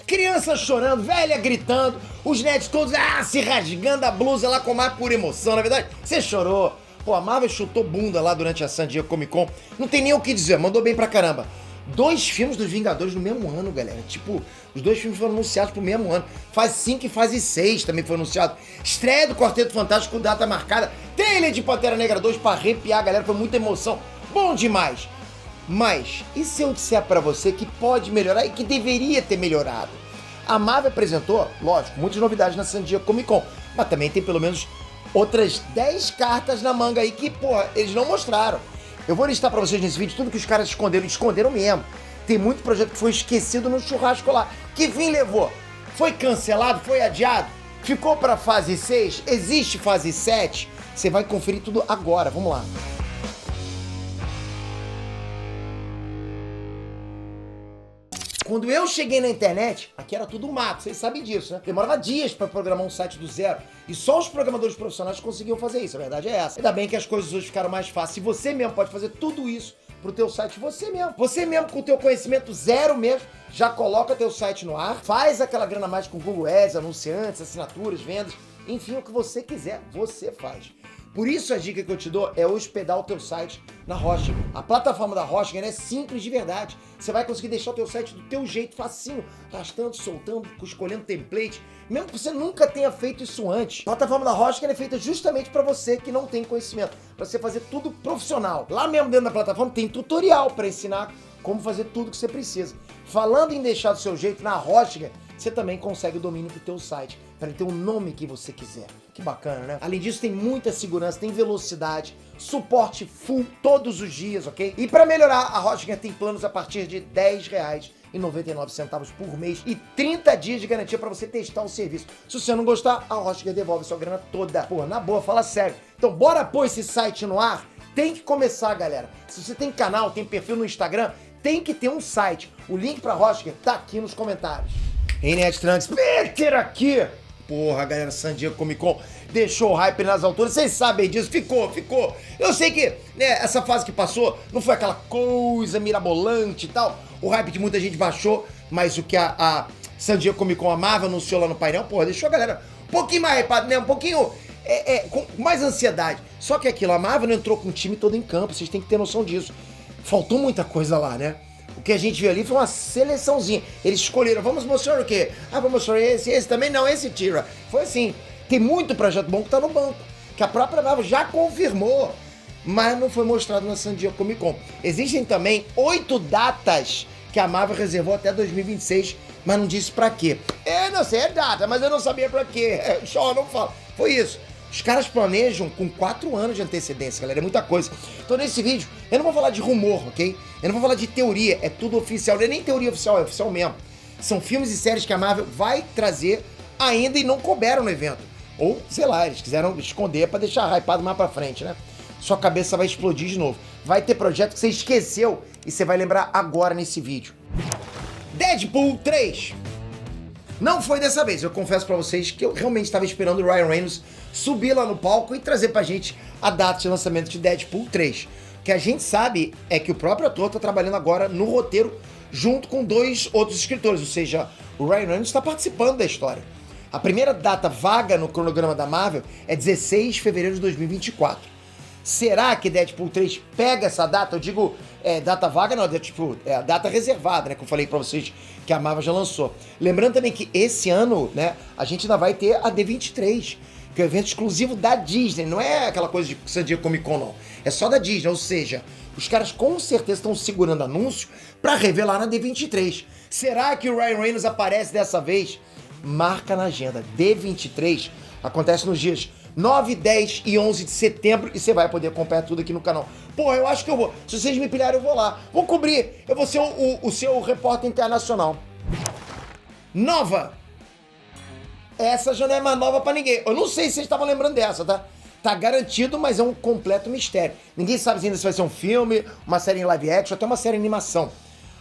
Criança chorando, velha gritando, os nerds todos se rasgando a blusa lá com mais por emoção, na verdade. Você chorou. Pô, a Marvel chutou bunda lá durante a San Diego Comic Con. Não tem nem o que dizer, mandou bem pra caramba. 2 filmes dos Vingadores no mesmo ano, galera. Tipo, os 2 filmes foram anunciados pro mesmo ano. Fase 5 e fase 6 também foi anunciado. Estreia do Quarteto Fantástico, data marcada. Trailer de Pantera Negra 2 pra arrepiar a galera, foi muita emoção. Bom demais. Mas, e se eu disser pra você que pode melhorar e que deveria ter melhorado? A Marvel apresentou, lógico, muitas novidades na San Diego Comic Con, mas também tem pelo menos outras 10 cartas na manga aí que, porra, eles não mostraram. Eu vou listar pra vocês nesse vídeo tudo que os caras esconderam mesmo. Tem muito projeto que foi esquecido no churrasco lá. Que fim levou? Foi cancelado? Foi adiado? Ficou pra fase 6? Existe fase 7? Você vai conferir tudo agora, vamos lá. Quando eu cheguei na internet, aqui era tudo mato, vocês sabem disso, né? Demorava dias pra programar um site do zero. E só os programadores profissionais conseguiam fazer isso, a verdade é essa. Ainda bem que as coisas hoje ficaram mais fáceis. E você mesmo pode fazer tudo isso pro teu site, você mesmo com o teu conhecimento zero mesmo, já coloca teu site no ar, faz aquela grana mais com Google Ads, anunciantes, assinaturas, vendas, enfim, o que você quiser, você faz. Por isso a dica que eu te dou é hospedar o teu site na Hosting. A plataforma da Hosting é simples de verdade. Você vai conseguir deixar o teu site do teu jeito, facinho, arrastando, soltando, escolhendo template, mesmo que você nunca tenha feito isso antes. A plataforma da Hosting é feita justamente para você que não tem conhecimento, para você fazer tudo profissional. Lá mesmo dentro da plataforma tem tutorial para ensinar como fazer tudo que você precisa. Falando em deixar do seu jeito, na Hosting, você também consegue o domínio pro teu site, para ele ter o nome que você quiser. Que bacana, né? Além disso, tem muita segurança, tem velocidade, suporte full todos os dias, ok? E para melhorar, a Hotjar tem planos a partir de R$10,99 por mês e 30 dias de garantia para você testar o serviço. Se você não gostar, a Hotjar devolve sua grana toda. Pô, na boa, fala sério. Então bora pôr esse site no ar? Tem que começar, galera. Se você tem canal, tem perfil no Instagram, tem que ter um site. O link pra Hotjar tá aqui nos comentários. Ei, Nerd Trunks, Peter aqui! Porra, galera, San Diego Comic Con deixou o hype nas alturas, vocês sabem disso, ficou. Eu sei que, né, essa fase que passou não foi aquela coisa mirabolante e tal, o hype de muita gente baixou, mas o que a San Diego Comic Con, a Marvel anunciou lá no painel, porra, deixou a galera um pouquinho mais hypada, né, um pouquinho com mais ansiedade. Só que aquilo, a Marvel não entrou com o time todo em campo, vocês têm que ter noção disso. Faltou muita coisa lá, né? O que a gente viu ali foi uma seleçãozinha. Eles escolheram, vamos mostrar o quê? Vamos mostrar esse também não, esse tira. Foi assim, tem muito projeto bom que tá no banco, que a própria Marvel já confirmou, mas não foi mostrado na San Diego Comic Con. Existem também 8 datas que a Marvel reservou até 2026, mas não disse pra quê. Não sei, é data, mas eu não sabia pra quê. Só não fala. Foi isso. Os caras planejam com 4 anos de antecedência, galera, é muita coisa. Então nesse vídeo, eu não vou falar de rumor, ok? Eu não vou falar de teoria, é tudo oficial. Não é nem teoria oficial, é oficial mesmo. São filmes e séries que a Marvel vai trazer ainda e não couberam no evento. Ou, sei lá, eles quiseram esconder pra deixar hypado mais pra frente, né? Sua cabeça vai explodir de novo. Vai ter projeto que você esqueceu e você vai lembrar agora nesse vídeo. Deadpool 3. Não foi dessa vez, eu confesso pra vocês que eu realmente estava esperando o Ryan Reynolds subir lá no palco e trazer pra gente a data de lançamento de Deadpool 3. O que a gente sabe é que o próprio ator tá trabalhando agora no roteiro junto com 2 outros escritores, ou seja, o Ryan Reynolds está participando da história. A primeira data vaga no cronograma da Marvel é 16 de fevereiro de 2024. Será que Deadpool 3 pega essa data? Eu digo, data vaga não, é a data reservada, né? Que eu falei pra vocês que a Marvel já lançou. Lembrando também que esse ano, né, a gente ainda vai ter a D23, que é um evento exclusivo da Disney, não é aquela coisa de San Diego Comic Con, não. É só da Disney, ou seja, os caras com certeza estão segurando anúncio pra revelar na D23. Será que o Ryan Reynolds aparece dessa vez? Marca na agenda, D23 acontece nos dias 9, 10 e 11 de setembro e você vai poder acompanhar tudo aqui no canal. Porra, eu acho que eu vou. Se vocês me pilharem, eu vou lá. Vou cobrir. Eu vou ser o seu repórter internacional. Nova. Essa já não é mais nova pra ninguém. Eu não sei se vocês estavam lembrando dessa, tá? Tá garantido, mas é um completo mistério. Ninguém sabe ainda se vai ser um filme, uma série em live action, até uma série em animação.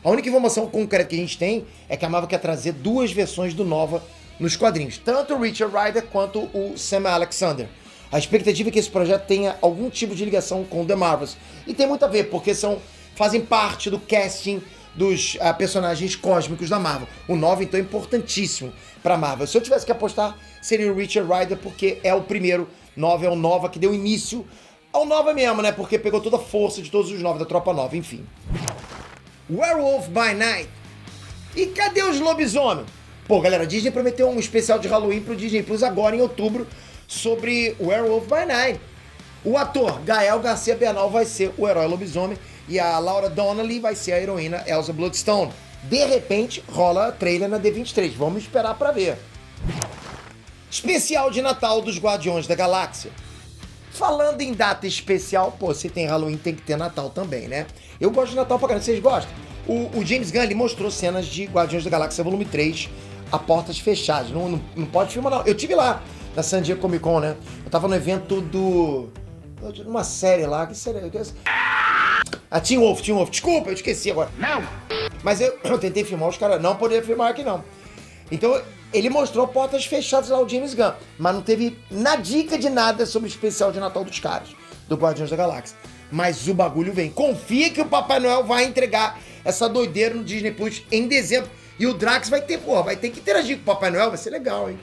A única informação concreta que a gente tem é que a Marvel quer trazer 2 versões do Nova nos quadrinhos, tanto o Richard Rider quanto o Sam Alexander. A expectativa é que esse projeto tenha algum tipo de ligação com The Marvels. E tem muito a ver, porque fazem parte do casting dos personagens cósmicos da Marvel. O Nova, então, é importantíssimo pra Marvel. Se eu tivesse que apostar, seria o Richard Rider, porque é o primeiro Nova, é o Nova que deu início ao Nova mesmo, né? Porque pegou toda a força de todos os Nova da Tropa Nova, enfim. Werewolf by Night. E cadê os lobisomens? Pô, galera, a Disney prometeu um especial de Halloween pro Disney Plus agora em outubro sobre Werewolf by Night. O ator Gael Garcia Bernal vai ser o herói lobisomem e a Laura Donnelly vai ser a heroína Elsa Bloodstone. De repente, rola trailer na D23. Vamos esperar pra ver. Especial de Natal dos Guardiões da Galáxia. Falando em data especial, pô, se tem Halloween tem que ter Natal também, né? Eu gosto de Natal pra caramba, vocês gostam? O James Gunn, ele mostrou cenas de Guardiões da Galáxia Volume 3 a portas fechadas. Não pode filmar, não. Eu tive lá, na San Diego Comic Con, né? Eu tava no evento uma série lá, que série? Ah, Teen Wolf. Desculpa, eu esqueci agora. Não! Mas eu tentei filmar, os caras não poderiam filmar aqui, não. Então, ele mostrou portas fechadas lá, o James Gunn, mas não teve dica de nada sobre o especial de Natal dos caras, do Guardiões da Galáxia. Mas o bagulho vem. Confia que o Papai Noel vai entregar essa doideira no Disney Plus em dezembro. E o Drax vai ter que interagir com o Papai Noel, vai ser legal, hein?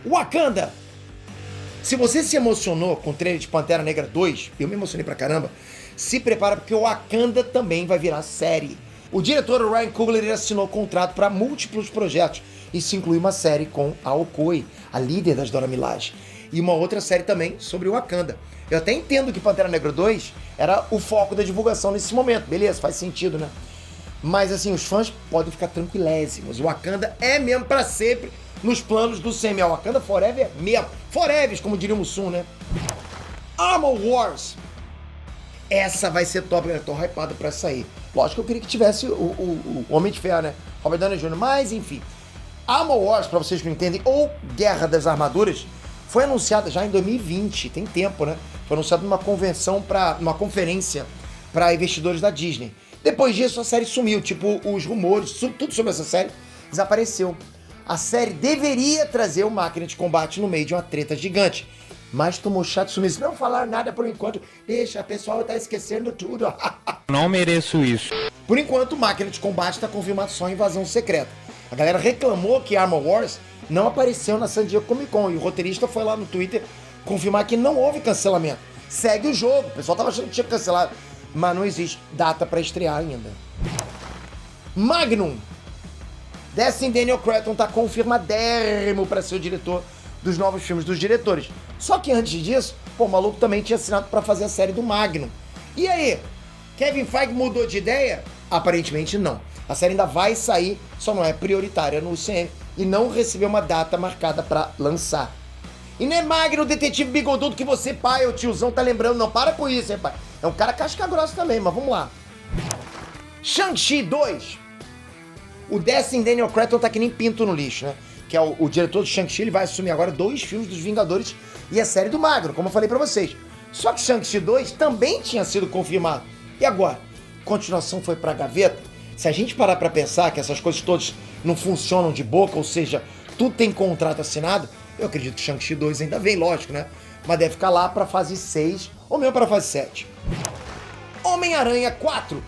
Wakanda. Se você se emocionou com o trailer de Pantera Negra 2, eu me emocionei pra caramba, se prepara porque o Wakanda também vai virar série. O diretor Ryan Coogler assinou contrato para múltiplos projetos. Isso inclui uma série com a Okoye, a líder das Dora Milaje, e uma outra série também sobre o Wakanda. Eu até entendo que Pantera Negra 2 era o foco da divulgação nesse momento, beleza, faz sentido, né? Mas assim, os fãs podem ficar tranquilésimos. O Wakanda é mesmo pra sempre nos planos do CM. O Wakanda Forever mesmo. Forever, como diria o Mussum, né? Armor Wars. Essa vai ser top, galera. Tô hypado pra sair. Lógico que eu queria que tivesse o Homem de Ferro, né? Robert Downey Jr. Mas, enfim. Armor Wars, pra vocês que não entendem, ou Guerra das Armaduras, foi anunciada já em 2020. Tem tempo, né? Foi anunciada numa conferência pra investidores da Disney. Depois disso, a série sumiu. Tipo, os rumores, tudo sobre essa série desapareceu. A série deveria trazer uma máquina de combate no meio de uma treta gigante. Mas tomou chato sumiço. Não falar nada por enquanto. Deixa, o pessoal tá esquecendo tudo. Não mereço isso. Por enquanto, máquina de combate tá confirmado só em Invasão Secreta. A galera reclamou que Armor Wars não apareceu na San Diego Comic Con. E o roteirista foi lá no Twitter confirmar que não houve cancelamento. Segue o jogo. O pessoal tava achando que tinha cancelado. Mas não existe data pra estrear ainda. Magnum. Destin Daniel Cretton tá confirmadérrimo pra ser o diretor dos novos filmes dos diretores. Só que antes disso, o maluco também tinha assinado pra fazer a série do Magnum. E aí? Kevin Feige mudou de ideia? Aparentemente não. A série ainda vai sair, só não é prioritária no UCM e não recebeu uma data marcada pra lançar. E não é Magnum, o detetive bigodudo que você, pai, o tiozão, tá lembrando, não. Para com isso, hein, pai. É um cara casca grossa também, mas vamos lá. Shang-Chi 2. O Destin Daniel Cretton tá que nem pinto no lixo, né? Que é o diretor do Shang-Chi, ele vai assumir agora 2 filmes dos Vingadores e a série do Magno, como eu falei pra vocês. Só que Shang-Chi 2 também tinha sido confirmado. E agora? Continuação foi pra gaveta? Se a gente parar pra pensar que essas coisas todas não funcionam de boca, ou seja, tudo tem contrato assinado, eu acredito que Shang-Chi 2 ainda vem, lógico, né? Mas deve ficar lá pra fase 6 ou mesmo pra fase 7. Homem-Aranha 4.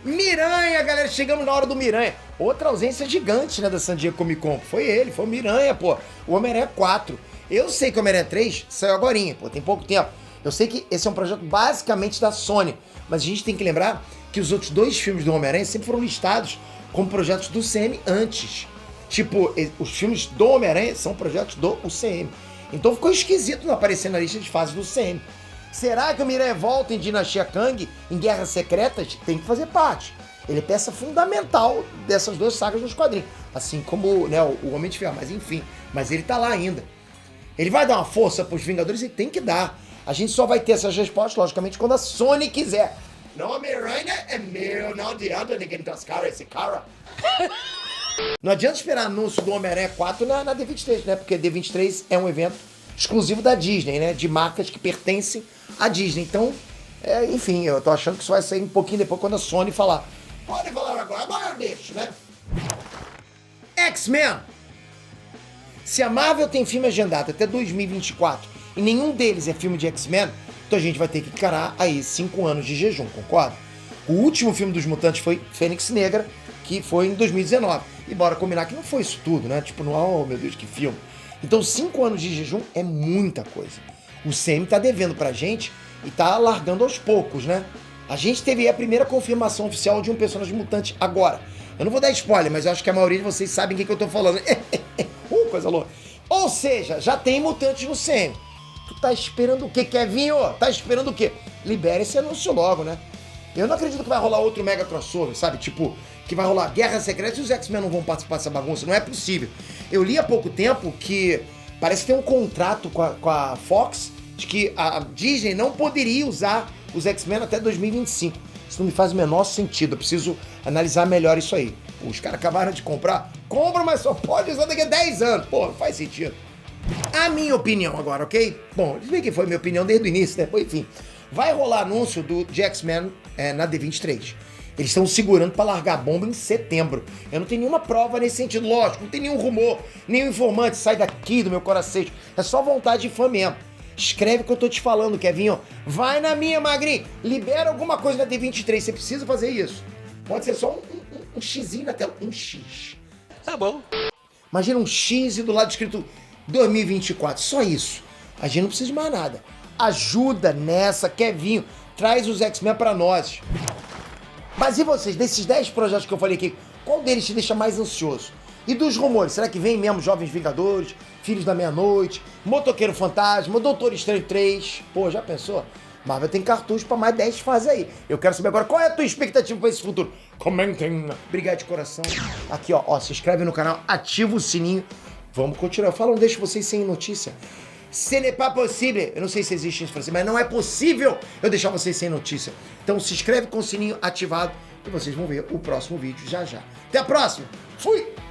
Miranha, galera, chegamos na hora do Miranha. Outra ausência gigante, né, da San Diego Comic Con. Foi ele, foi o Miranha, pô. O Homem-Aranha 4. Eu sei que o Homem-Aranha 3 saiu agorinha, pô, tem pouco tempo. Eu sei que esse é um projeto basicamente da Sony, mas a gente tem que lembrar que os outros 2 filmes do Homem-Aranha sempre foram listados como projetos do CM antes. Tipo, os filmes do Homem-Aranha são projetos do UCM. Então ficou esquisito não aparecer na lista de fases do UCM. Será que o Miranha volta em Dinastia Kang, em Guerras Secretas? Tem que fazer parte. Ele é peça fundamental dessas 2 sagas nos quadrinhos. Assim como, né, o Homem de Ferro, mas enfim. Mas ele tá lá ainda. Ele vai dar uma força pros Vingadores e tem que dar. A gente só vai ter essas respostas, logicamente, quando a Sony quiser. Não, Homem-Aranha é meu, não adianta ninguém descascar esse cara. Não adianta esperar anúncio do Homem-Aranha 4 na D23, né? Porque D23 é um evento exclusivo da Disney, né? De marcas que pertencem à Disney. Então, enfim, eu tô achando que isso vai sair um pouquinho depois quando a Sony falar. Pode falar agora eu deixo, né? X-Men. Se a Marvel tem filme agendado até 2024 e nenhum deles é filme de X-Men, então a gente vai ter que encarar aí 5 anos de jejum, concorda? O último filme dos Mutantes foi Fênix Negra, que foi em 2019. E bora combinar que não foi isso tudo, né? Tipo, não, oh meu Deus, que filme. Então 5 anos de jejum é muita coisa. O CM tá devendo pra gente e tá largando aos poucos, né? A gente teve a primeira confirmação oficial de um personagem mutante agora. Eu não vou dar spoiler, mas eu acho que a maioria de vocês sabem o que eu tô falando. Coisa louca. Ou seja, já tem mutantes no CM. Tu tá esperando o quê, Kevinho? Tá esperando o quê? Libera esse anúncio logo, né? Eu não acredito que vai rolar outro mega crossover, sabe? Tipo, que vai rolar Guerra Secreta e os X-Men não vão participar dessa bagunça. Não é possível. Eu li há pouco tempo que parece que tem um contrato com a Fox de que a Disney não poderia usar os X-Men até 2025. Isso não me faz o menor sentido. Eu preciso analisar melhor isso aí. Os caras acabaram de comprar. Compra, mas só pode usar daqui a 10 anos. Pô, não faz sentido. A minha opinião agora, ok? Bom, se bem que foi minha opinião desde o início, né? Enfim, vai rolar anúncio de X-Men na D23. Eles estão segurando pra largar a bomba em setembro. Eu não tenho nenhuma prova nesse sentido, lógico. Não tem nenhum rumor, nenhum informante. Sai daqui do meu coração. É só vontade de fã mesmo. Escreve o que eu tô te falando, Kevinho. Vai na minha, magrinho. Libera alguma coisa na D23. Você precisa fazer isso. Pode ser só um xizinho na tela. Um X. Tá bom. Imagina um X e do lado escrito 2024. Só isso. A gente não precisa de mais nada. Ajuda nessa, Kevinho. Traz os X-Men pra nós. Mas e vocês? Desses 10 projetos que eu falei aqui, qual deles te deixa mais ansioso? E dos rumores? Será que vem mesmo Jovens Vingadores, Filhos da Meia-Noite, Motoqueiro Fantasma, Doutor Estranho 3? Pô, já pensou? Marvel tem cartucho pra mais 10 fases aí. Eu quero saber agora qual é a tua expectativa pra esse futuro. Comentem. Obrigado de coração. Aqui, ó, se inscreve no canal, ativa o sininho. Vamos continuar. Eu falo, não deixo vocês sem notícia. Ce n'est pas possible. Eu não sei se existe isso em francês, mas não é possível eu deixar vocês sem notícia. Então se inscreve com o sininho ativado e vocês vão ver o próximo vídeo já já. Até a próxima. Fui!